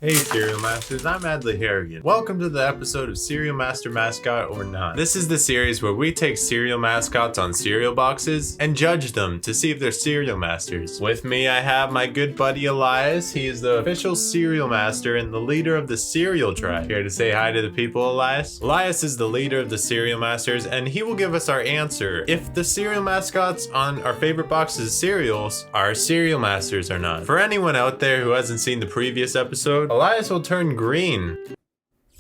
Hey Cereal Masters, I'm Adley Harrigan. Welcome to the episode of Cereal Master Mascot or Not. This is the series where we take cereal mascots on cereal boxes and judge them to see if they're cereal masters. With me I have my good buddy Alias. He is the official cereal master and the leader of the cereal tribe. Here to say hi to the people, Alias? Alias is the leader of the cereal masters and he will give us our answer if the cereal mascots on our favorite boxes of cereals are cereal masters or not. For anyone out there who hasn't seen the previous episode, Alias will turn green.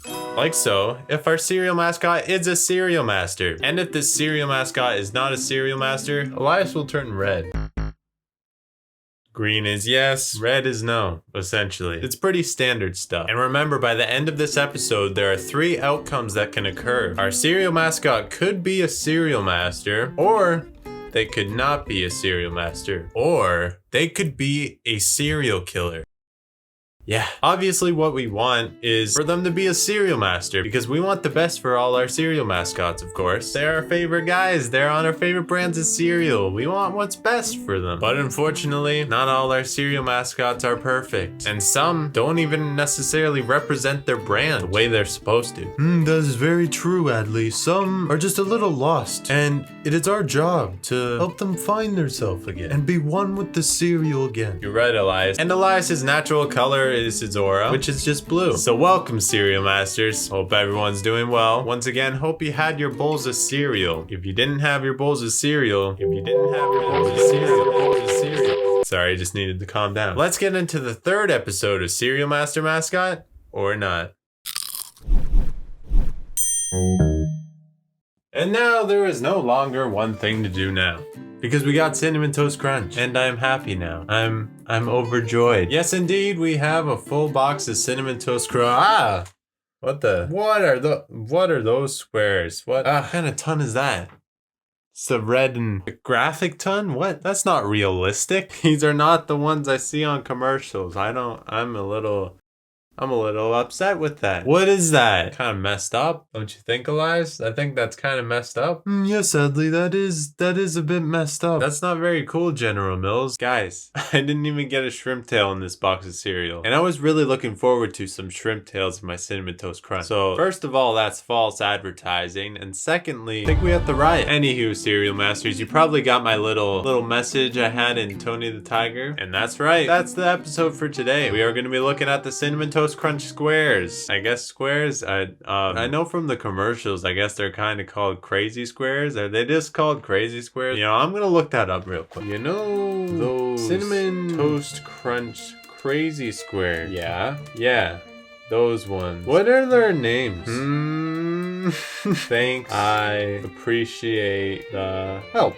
Like so, if our cereal mascot is a cereal master. And if this cereal mascot is not a cereal master, Alias will turn red. Green is yes, red is no, essentially. It's pretty standard stuff. And remember, by the end of this episode, there are 3 outcomes that can occur. Our cereal mascot could be a cereal master, or they could not be a cereal master, or they could be a serial killer. Yeah, obviously what we want is for them to be a cereal master because we want the best for all our cereal mascots, of course. They're our favorite guys. They're on our favorite brands of cereal. We want what's best for them. But unfortunately, not all our cereal mascots are perfect. And some don't even necessarily represent their brand the way they're supposed to. That is very true, Adley. Some are just a little lost. And it is our job to help them find themselves again and be one with the cereal again. You're right, Elias. And Elias's natural color is its aura, which is just blue. So welcome, cereal masters. Hope everyone's doing well. Once again, hope you had your bowls of cereal. If you didn't have your bowls of cereal, sorry, I just needed to calm down. Let's get into the 3rd episode of Cereal Master Mascot or Not. And now there is no longer one thing to do now. Because we got Cinnamon Toast Crunch, and I'm happy now. I'm overjoyed. Yes, indeed, we have a full box of Cinnamon Toast Crunch. What are those squares? What kind of ton is that? It's a red and graphic ton? What? That's not realistic. These are not the ones I see on commercials. I'm a little upset with that. What is that? Kind of messed up, don't you think, Elias? I think that's kind of messed up. Yes, Adley, that is a bit messed up. That's not very cool, General Mills. Guys, I didn't even get a shrimp tail in this box of cereal. And I was really looking forward to some shrimp tails in my Cinnamon Toast Crunch. So, first of all, that's false advertising. And secondly, I think we have to riot. Anywho, cereal masters, you probably got my little message I had in Tony the Tiger. And that's right. That's the episode for today. We are going to be looking at the Cinnamon Toast Crunch squares. I guess squares. I know from the commercials, I guess they're kind of called crazy squares. Are they just called crazy squares? You know, I'm gonna look that up real quick. You know, those Cinnamon Toast Crunch crazy squares. Yeah, those ones. What are their names? Thanks. I appreciate the help.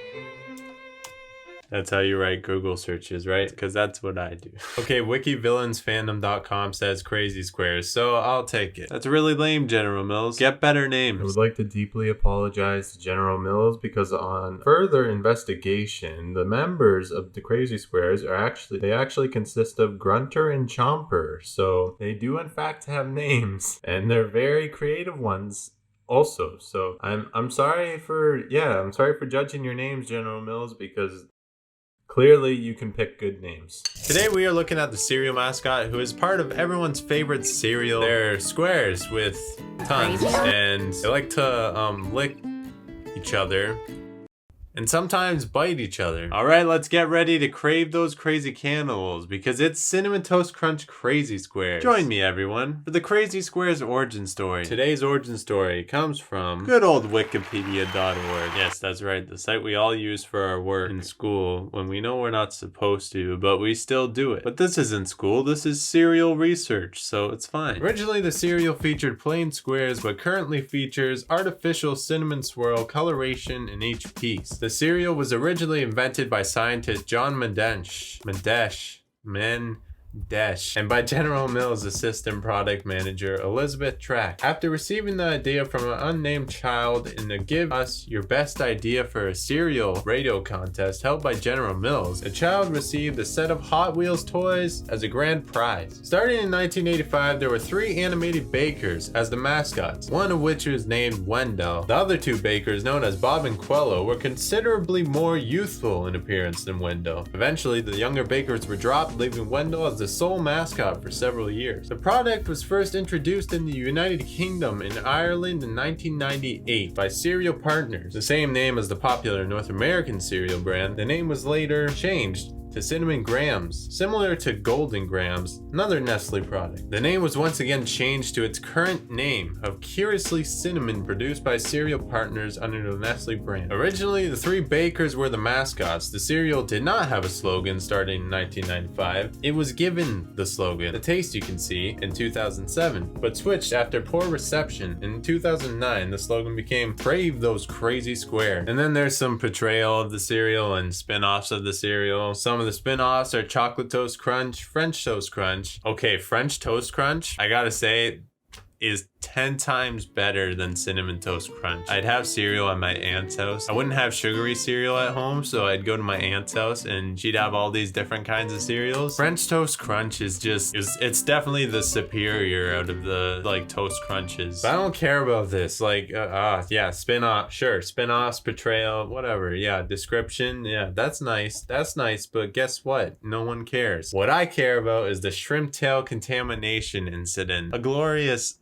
That's how you write Google searches, right? Because that's what I do. Okay, wikivillansfandom.com says crazy squares, so I'll take it. That's really lame, General Mills. Get better names. I would like to deeply apologize to General Mills because on further investigation, the members of the crazy squares actually consist of Grunter and Chomper. So they do in fact have names, and they're very creative ones. Also, so I'm sorry for judging your names, General Mills, because clearly, you can pick good names. Today we are looking at the cereal mascot who is part of everyone's favorite cereal. They're squares with tons and they like to lick each other and sometimes bite each other. Alright, let's get ready to crave those crazy cannibals because it's Cinnamon Toast Crunch Crazy Squares. Join me, everyone, for the Crazy Squares origin story. Today's origin story comes from good old Wikipedia.org. Yes, that's right, the site we all use for our work in school when we know we're not supposed to, but we still do it. But this isn't school, this is cereal research, so it's fine. Originally, the cereal featured plain squares, but currently features artificial cinnamon swirl coloration in each piece. The cereal was originally invented by scientist John Mendesh, and by General Mills assistant product manager Elizabeth Track. After receiving the idea from an unnamed child in the Give Us Your Best Idea for a Cereal radio contest held by General Mills, the child received a set of Hot Wheels toys as a grand prize. Starting in 1985, there were 3 animated bakers as the mascots, one of which was named Wendell. The other 2 bakers, known as Bob and Quello, were considerably more youthful in appearance than Wendell. Eventually, the younger bakers were dropped, leaving Wendell as the the sole mascot for several years. The product was first introduced in the United Kingdom and Ireland in 1998 by Cereal Partners, the same name as the popular North American cereal brand. The name was later changed to Cinnamon Grams, similar to Golden Grams, another Nestle product. The name was once again changed to its current name of Curiously Cinnamon, produced by Cereal Partners under the Nestle brand. Originally, the three bakers were the mascots. The cereal did not have a slogan starting in 1995. It was given the slogan, "The Taste You Can See," in 2007, but switched after poor reception. In 2009, the slogan became "Crave Those Crazy Squares." And then there's some portrayal of the cereal and spin-offs of the cereal. Some of the spin-offs are Chocolate Toast Crunch, French Toast Crunch. Okay, French Toast Crunch, I gotta say, is 10 times better than Cinnamon Toast Crunch. I'd have cereal at my aunt's house. I wouldn't have sugary cereal at home, so I'd go to my aunt's house and she'd have all these different kinds of cereals. French Toast Crunch is it's definitely the superior out of the like toast crunches. But I don't care about this. Like, yeah, spin-off, sure, spin-offs, portrayal, whatever. Yeah, description, yeah, that's nice. That's nice, but guess what? No one cares. What I care about is the shrimp tail contamination incident. A glorious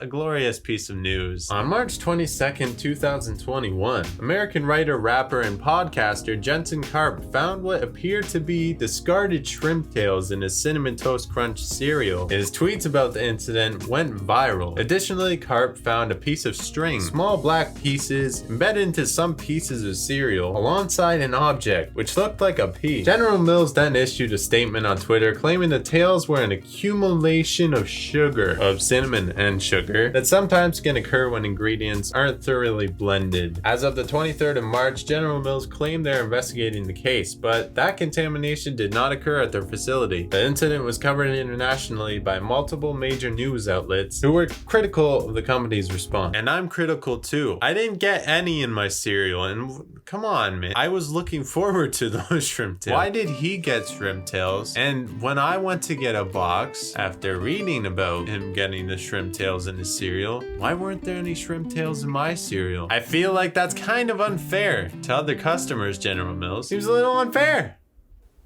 piece of news. On March 22nd, 2021, American writer, rapper, and podcaster Jensen Karp found what appeared to be discarded shrimp tails in his Cinnamon Toast Crunch cereal. His tweets about the incident went viral. Additionally, Karp found a piece of string, small black pieces, embedded into some pieces of cereal, alongside an object, which looked like a pea. General Mills then issued a statement on Twitter claiming the tails were an accumulation of sugar, of cinnamon and sugar, that sometimes can occur when ingredients aren't thoroughly blended. As of the 23rd of March, General Mills claimed they're investigating the case, but that contamination did not occur at their facility. The incident was covered internationally by multiple major news outlets who were critical of the company's response. And I'm critical too. I didn't get any in my cereal, and come on, man. I was looking forward to those shrimp tails. Why did he get shrimp tails? And when I went to get a box, after reading about him getting the shrimp tails in his cereal, why weren't there any shrimp tails in my cereal? I feel like that's kind of unfair to other customers, General Mills. Seems a little unfair.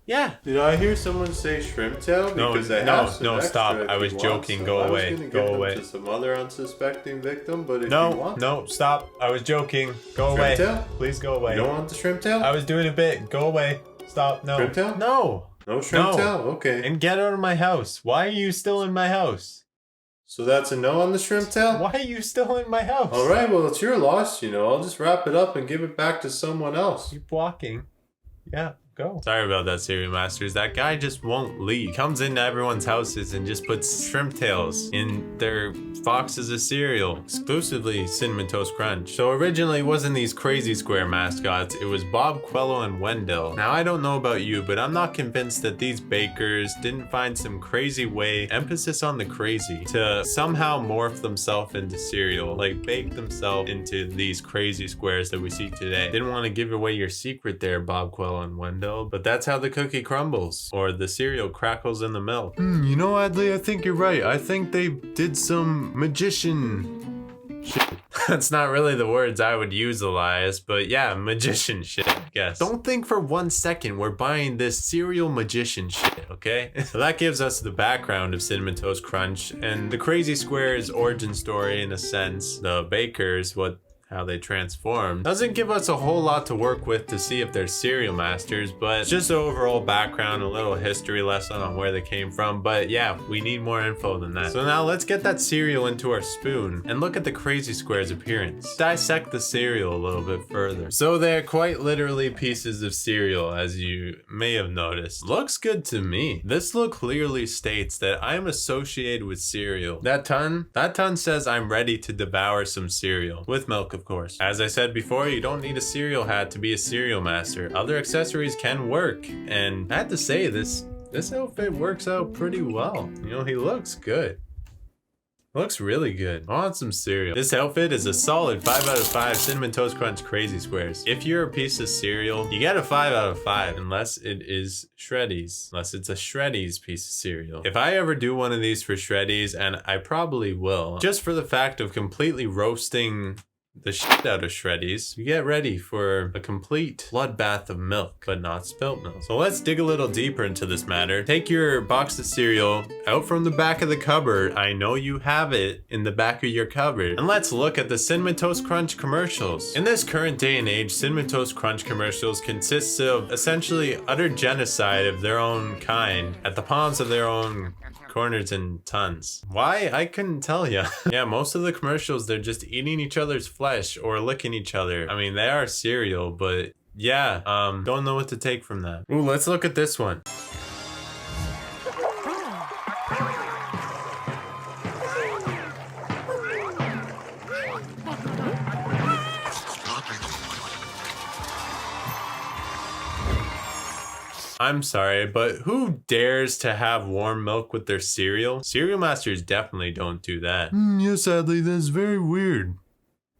Yeah. Did I hear someone say shrimp tail? Because No, stop. I was joking. Go away. Go away. To some other unsuspecting victim, but if you want. No, stop. I was joking. Go away. Tail? Please go away. You don't want the shrimp tail? I was doing a bit. Go away. Stop. No. Shrimp tail? No. No shrimp tail? Okay. And get out of my house. Why are you still in my house? So that's a no on the shrimp tail? Why are you still in my house? Alright, well, it's your loss, I'll just wrap it up and give it back to someone else. Keep walking. Yeah. Go. Sorry about that, Cereal Masters. That guy just won't leave. He comes into everyone's houses and just puts shrimp tails in their boxes of cereal. Exclusively Cinnamon Toast Crunch. So originally it wasn't these crazy square mascots. It was Bob, Quello, and Wendell. Now I don't know about you, but I'm not convinced that these bakers didn't find some crazy way, emphasis on the crazy, to somehow morph themselves into cereal. Like bake themselves into these crazy squares that we see today. Didn't want to give away your secret there, Bob, Quello, and Wendell. But that's how the cookie crumbles, or the cereal crackles in the milk. Adley, I think you're right. I think they did some magician shit. That's not really the words I would use, Elias, but yeah, magician shit, I guess. Don't think for 1 second we're buying this cereal magician shit, okay? So that gives us the background of Cinnamon Toast Crunch and the Crazy Squares origin story in a sense. The bakers, how they transform. Doesn't give us a whole lot to work with to see if they're cereal masters, but just the overall background, a little history lesson on where they came from. But yeah, we need more info than that. So now let's get that cereal into our spoon and look at the Crazy Square's appearance. Dissect the cereal a little bit further. So they're quite literally pieces of cereal, as you may have noticed. Looks good to me. This look clearly states that I'm associated with cereal. That ton says I'm ready to devour some cereal. With milk, of course. As I said before, you don't need a cereal hat to be a cereal master. Other accessories can work, and I have to say, this outfit works out pretty well. He looks good. Looks really good. I want some cereal. This outfit is a solid 5 out of 5 Cinnamon Toast Crunch Crazy Squares. If you're a piece of cereal, you get a 5 out of 5, unless it is Shreddies. Unless it's a Shreddies piece of cereal. If I ever do one of these for Shreddies, and I probably will, just for the fact of completely roasting the shit out of Shreddies. You get ready for a complete bloodbath of milk, but not spilt milk. So let's dig a little deeper into this matter. Take your box of cereal out from the back of the cupboard. I know you have it in the back of your cupboard. And let's look at the Cinnamon Toast Crunch commercials. In this current day and age, Cinnamon Toast Crunch commercials consist of essentially utter genocide of their own kind at the palms of their own corners and tons. Why? I couldn't tell you. Yeah, most of the commercials, they're just eating each other's flesh or licking each other. I mean, they are cereal, but yeah, don't know what to take from that. Ooh, let's look at this one. I'm sorry, but who dares to have warm milk with their cereal? Cereal masters definitely don't do that. Yes, sadly, that's very weird.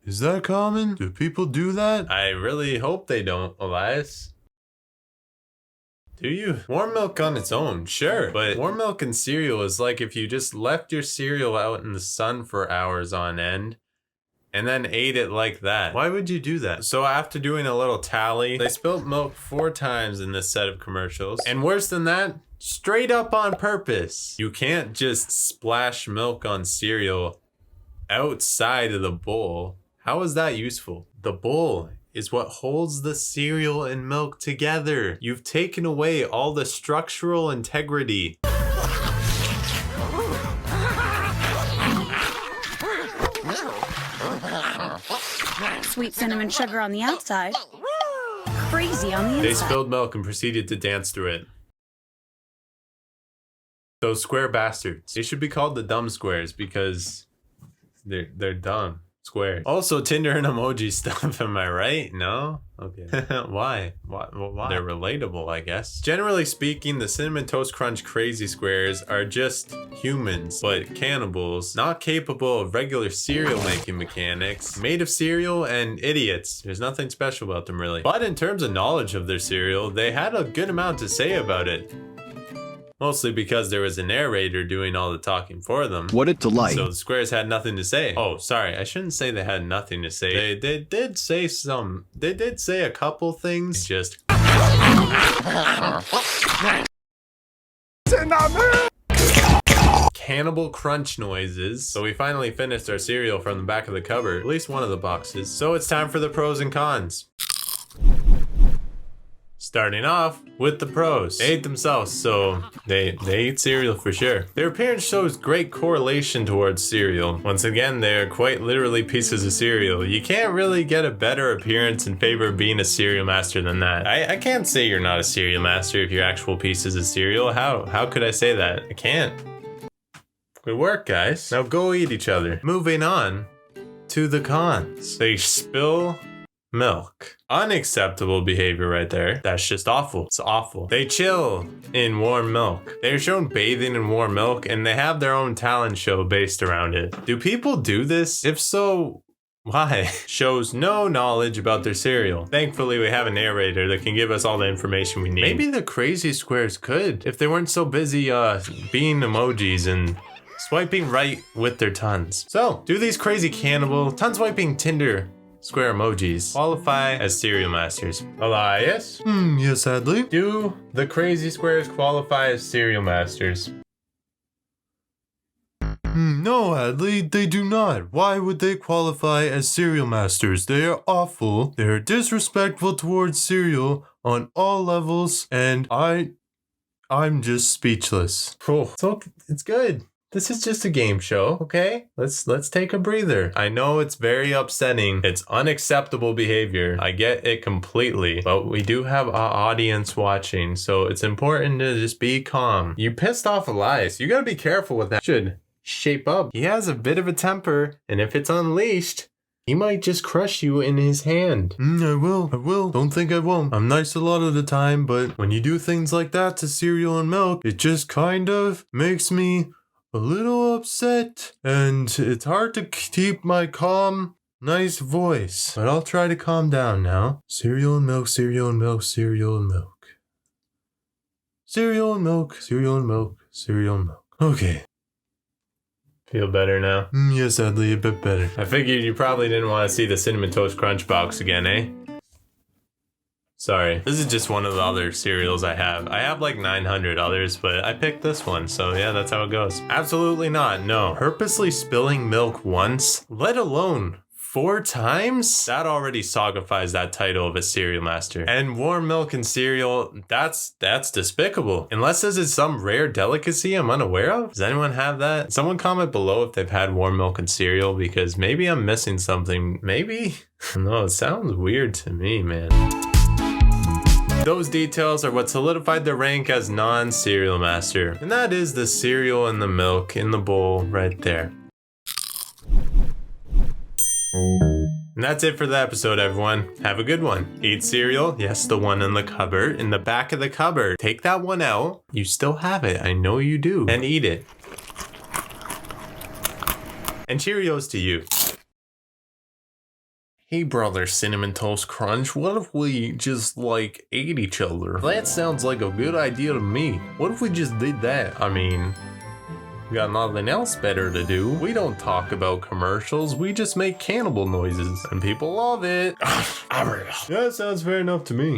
Is that common? Do people do that? I really hope they don't, Elias. Do you? Warm milk on its own, sure. But warm milk and cereal is like if you just left your cereal out in the sun for hours on end and then ate it like that. Why would you do that? So after doing a little tally, they spilt milk 4 times in this set of commercials. And worse than that, straight up on purpose. You can't just splash milk on cereal outside of the bowl. How is that useful? The bowl is what holds the cereal and milk together. You've taken away all the structural integrity. Sweet cinnamon sugar on the outside, crazy on the inside. They spilled milk and proceeded to dance through it. Those square bastards. They should be called the dumb squares because they're dumb squares. Also Tinder and emoji stuff, am I right? No? Okay. Why? Why? They're relatable, I guess. Generally speaking, the Cinnamon Toast Crunch crazy squares are just humans, but cannibals, not capable of regular cereal making mechanics, made of cereal and idiots. There's nothing special about them really. But in terms of knowledge of their cereal, they had a good amount to say about it. Mostly because there was a narrator doing all the talking for them. What a delight. So the squares had nothing to say. Oh, sorry. I shouldn't say they had nothing to say. They did say some. They did say a couple things. Just. Cannibal crunch noises. So we finally finished our cereal from the back of the cupboard. At least one of the boxes. So it's time for the pros and cons. Starting off with the pros. They ate themselves, so they eat cereal for sure. Their appearance shows great correlation towards cereal. Once again, they're quite literally pieces of cereal. You can't really get a better appearance in favor of being a cereal master than that. I can't say you're not a cereal master if you're actual pieces of cereal. How could I say that? I can't. Good work, guys. Now go eat each other. Moving on to the cons. They spill milk. Unacceptable behavior right there. That's just awful. It's awful. They chill in warm milk. They're shown bathing in warm milk and they have their own talent show based around it. Do people do this? If so, why? Shows no knowledge about their cereal. Thankfully, we have a narrator that can give us all the information we need. Maybe the crazy squares could if they weren't so busy being emojis and swiping right with their tons. So, do these crazy cannibal ton swiping Tinder square emojis qualify as cereal masters? Elias? Yes, sadly. Do the crazy squares qualify as cereal masters? No, Hadley, they do not. Why would they qualify as cereal masters? They are awful. They are disrespectful towards cereal on all levels, and I'm just speechless. Cool. So it's good. This is just a game show, okay? Let's take a breather. I know it's very upsetting. It's unacceptable behavior. I get it completely. But we do have an audience watching, so it's important to just be calm. You pissed off Elias. You gotta be careful with that. Should shape up. He has a bit of a temper, and if it's unleashed, he might just crush you in his hand. I will. Don't think I won't. I'm nice a lot of the time, but when you do things like that to cereal and milk, it just kind of makes me a little upset, and it's hard to keep my calm, nice voice. But I'll try to calm down now. Cereal and milk, cereal and milk, cereal and milk. Cereal and milk, cereal and milk, cereal and milk. Okay. Feel better now? Yeah, sadly, a bit better. I figured you probably didn't want to see the Cinnamon Toast Crunch box again, eh? Sorry. This is just one of the other cereals I have. I have like 900 others, but I picked this one, so yeah, that's how it goes. Absolutely not, no. Purposely spilling milk once, let alone 4 times? That already sagifies that title of a cereal master. And warm milk and cereal, that's despicable. Unless this is some rare delicacy I'm unaware of? Does anyone have that? Someone comment below if they've had warm milk and cereal, because maybe I'm missing something. Maybe? No, it sounds weird to me, man. Those details are what solidified their rank as non-cereal master. And that is the cereal and the milk in the bowl right there. And that's it for the episode, everyone. Have a good one. Eat cereal. Yes, the one in the cupboard, in the back of the cupboard. Take that one out. You still have it. I know you do. And eat it. And Cheerios to you. Hey brother Cinnamon Toast Crunch, what if we just like ate each other? That sounds like a good idea to me. What if we just did that? I mean, we got nothing else better to do. We don't talk about commercials, we just make cannibal noises. And people love it. Yeah, sounds fair enough to me.